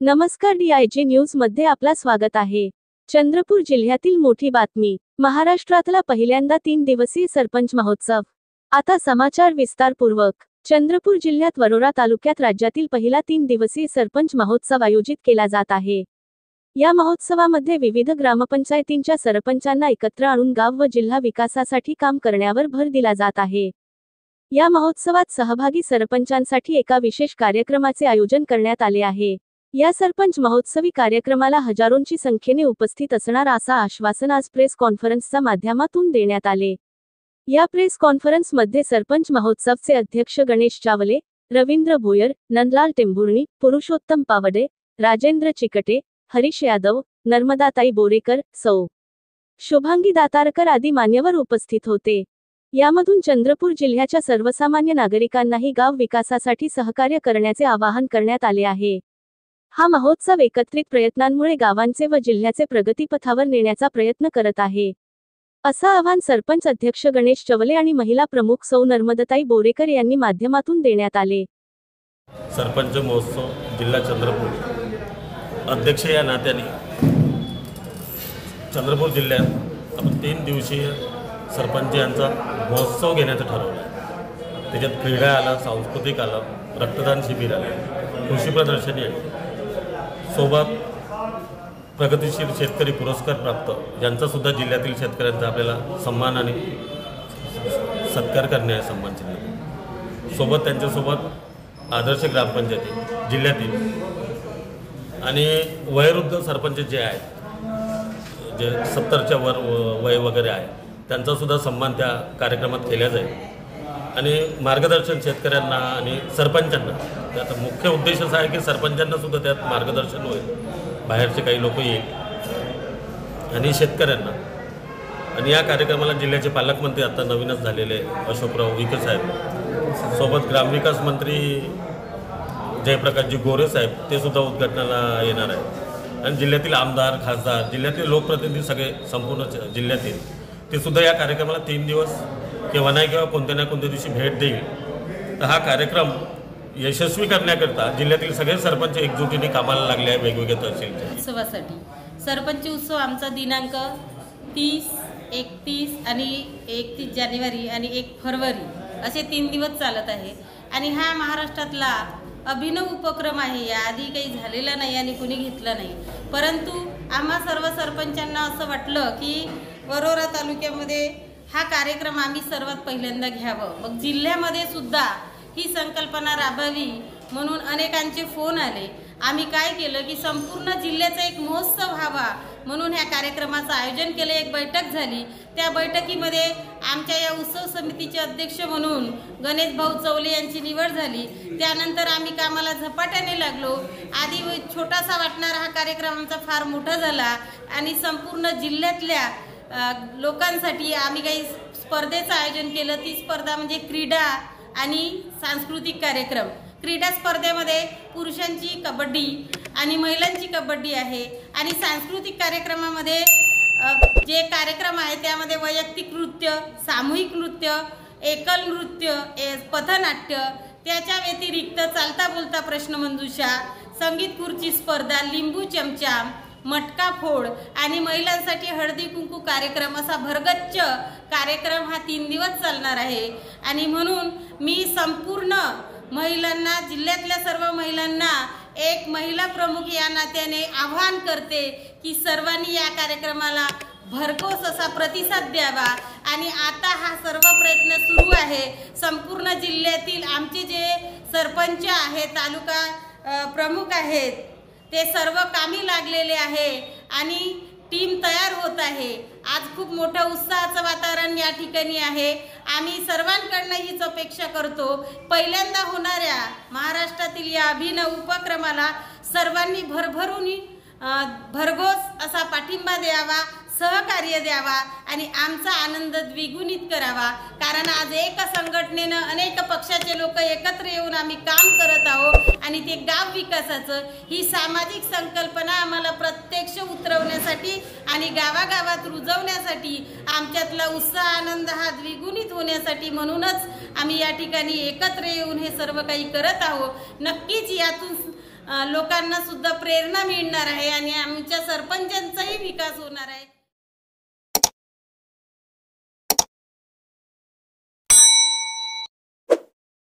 नमस्कार, DIG news मध्ये आपला स्वागत आहे। चंद्रपूर जिल्ह्यातील मोठी बातमी। महाराष्ट्रातला पहिल्यांदा 3 दिवसीय सरपंच महोत्सव। आता समाचार विस्तारपूर्वक। चंद्रपूर जिल्ह्यात वरोरा तालुक्यात राज्यातील पहिला 3 दिवसीय सरपंच महोत्सव आयोजित केला जात आहे। या महोत्सवामध्ये विविध ग्रामपंचायतींच्या सरपंचांना एकत्र आणून गाव व जिल्हा विकासासाठी काम करण्यावर भर दिला जात आहे। या महोत्सवात सहभागी सरपंचांसाठी एका विशेष कार्यक्रमाचे आयोजन करण्यात आले आहे। या सरपंच महोत्सवी कार्यक्रमाला हजारोंची संख्येने उपस्थित असणार असा आश्वासन आज प्रेस कॉन्फरन्सच्या माध्यमातून देण्यात आले। या प्रेस कॉन्फरन्समध्ये सरपंच महोत्सवचे अध्यक्ष गणेश चावले, रवींद्र भोयर, नंदलाल टेंभुर्णी, पुरुषोत्तम पावडे, राजेंद्र चिकटे, हरीश यादव, नर्मदाताई बोरेकर, सौ. शुभांगी दातारकर आदी मान्यवर उपस्थित होते। यामधून चंद्रपूर जिल्ह्याच्या सर्वसामान्य नागरिकांनाही गाव विकासासाठी सहकार्य करण्याचे आवाहन करण्यात आले आहे। हा महोत्सव एकत्रित प्रयत्नांमुळे गावांचे व जिल्ह्याचे प्रगतीपथावर नेण्याचा प्रयत्न करत आहे, असं आवाहन सरपंच अध्यक्ष गणेश चवले आणि महिला प्रमुख सौ नर्मदाताई बोरेकर यांनी माध्यमातून देण्यात आले। सरपंच महोत्सव जिल्हा चंद्रपूर अध्यक्ष या नात्याने चंद्रपूर जिल्ह्यात आपण 3 दिवसीय सरपंच यांचा महोत्सव घेण्याचं ठरवलं आहे। त्याच्यात क्रीडा आला, सांस्कृतिक आलं, रक्तदान शिबिर आलं, कृषी प्रदर्शनी आली, सोबत प्रगतिशील शेतकरी पुरस्कार प्राप्त ज्यांचा सुद्धा जिल्ह्यातील शेतकऱ्यांचा आपल्याला सन्मान आणि सत्कार करणे आहे सन्मान चिन्ह। सोबत त्यांच्यासोबत आदर्श ग्रामपंचायती जिल्ह्यातील आणि वयोवृद्ध सरपंच जे आहेत, जे 70च्या वर वय वगैरे आहे, त्यांचा सुद्धा सन्मान त्या कार्यक्रमात केला जाईल आणि मार्गदर्शन शेतकऱ्यांना आणि सरपंचांना। त्याचा मुख्य उद्देश असा आहे की सरपंचांना सुद्धा त्यात मार्गदर्शन होईल, बाहेरचे काही लोक येईल आणि शेतकऱ्यांना। आणि या कार्यक्रमाला जिल्ह्याचे पालकमंत्री आता नवीनच झालेले अशोकराव विखे साहेब, सोबत ग्रामविकास मंत्री जयप्रकाशजी गोरे साहेब ते सुद्धा उद्घाटनाला येणार आहे आणि जिल्ह्यातील आमदार, खासदार, जिल्ह्यातील लोकप्रतिनिधी सगळे संपूर्ण जिल्ह्यातील ते सुद्धा या कार्यक्रमाला 3 दिवस केव्हा नाही केव्हा कोणत्या ना कोणत्या दिवशी भेट देईल। तर हा कार्यक्रम यशस्वी करण्याकरता जिल्ह्यातील सगळे सरपंच एकजुटीने कामाला लागले आहे वेगवेगळ्या तहसीलच्या उत्सवासाठी। सरपंच उत्सव आमचा दिनांक 30, 31 आणि 31 जानेवारी आणि 1 फरवरी असे 3 दिवस चालत आहे आणि हा महाराष्ट्रातला अभिनव उपक्रम आहे। याआधी काही झालेला नाही आणि कुणी घेतला नाही, परंतु आम्हा सर्व सरपंचांना असं वाटलं की वरोरा तालुक्यामध्ये हा कार्यक्रम आम्ही सर्वात पहिल्यांदा घ्यावं। मग जिल्ह्यामध्ये सुद्धा ही संकल्पना राबवावी म्हणून अनेकांचे फोन आले। आम्ही काय केलं की संपूर्ण जिल्ह्याचा एक महोत्सव व्हावा म्हणून ह्या कार्यक्रमाचं आयोजन केलं। एक बैठक झाली, त्या बैठकीमध्ये आमच्या या उत्सव समितीचे अध्यक्ष म्हणून गणेश भाऊ चवले यांची निवड झाली। त्यानंतर आम्ही कामाला झपाट्याने लागलो। आधी छोटासा वाटणारा हा कार्यक्रम आमचा फार मोठा झाला आणि संपूर्ण जिल्ह्यातल्या लोकांसाठी आम्ही काही स्पर्धेचं आयोजन केलं। ती स्पर्धा म्हणजे क्रीडा आणि सांस्कृतिक कार्यक्रम। क्रीडा स्पर्धेमध्ये पुरुषांची कबड्डी आणि महिलांची कबड्डी आहे आणि सांस्कृतिक कार्यक्रमामध्ये जे कार्यक्रम आहे त्यामध्ये वैयक्तिक नृत्य, सामूहिक नृत्य, एकल नृत्य, पथनाट्य, त्याच्या व्यतिरिक्त चालता बोलता प्रश्नमंजुषा, संगीत खुर्ची स्पर्धा, लिंबू चमचा, मटका फोड आणि महिलांसाठी हळदी कुंकू कार्यक्रम असा भरगच्च कार्यक्रम हा 3 दिवस चालणार आहे। आणि म्हणून मी संपूर्ण महिलांना, जिल्ह्यातल्या सर्व महिलांना एक महिला प्रमुख या नात्याने आवाहन करते की सर्वांनी या कार्यक्रमाला भरघोस असा प्रतिसाद द्यावा। आणि आता हा सर्व प्रयत्न सुरू आहे। संपूर्ण जिल्ह्यातील आमचे जे सरपंच आहेत, तालुका प्रमुख आहेत, ते सर्व कामी लागलेले आहे आणि टीम तयार होत आहे। आज खूप मोठा उत्साहाचं वातावरण या ठिकाणी आहे। आम्ही सर्वांकडनं हीच अपेक्षा करतो, पहिल्यांदा होणाऱ्या महाराष्ट्रातील या अभिनव उपक्रमाला सर्वांनी भरघोस असा पाठिंबा द्यावा, सहकार्य द्यावा आणि आमचा आनंद द्विगुणित करावा। कारण आज एक संघटनेनं अनेक पक्षाचे लोक एकत्र येऊन आम्ही काम करत आहोत आणि ते गाव विकासाचं ही सामाजिक संकल्पना आम्हाला प्रत्यक्ष उतरवण्यासाठी आणि गावागावात रुजवण्यासाठी आमच्यातला उत्साह, आनंद हा द्विगुणित होण्यासाठी म्हणूनच आम्ही या ठिकाणी एकत्र येऊन हे सर्व काही करत आहोत। नक्कीच यातून लोकांना सुद्धा प्रेरणा मिळणार आहे आणि आमच्या सरपंचांचाही विकास होणार आहे.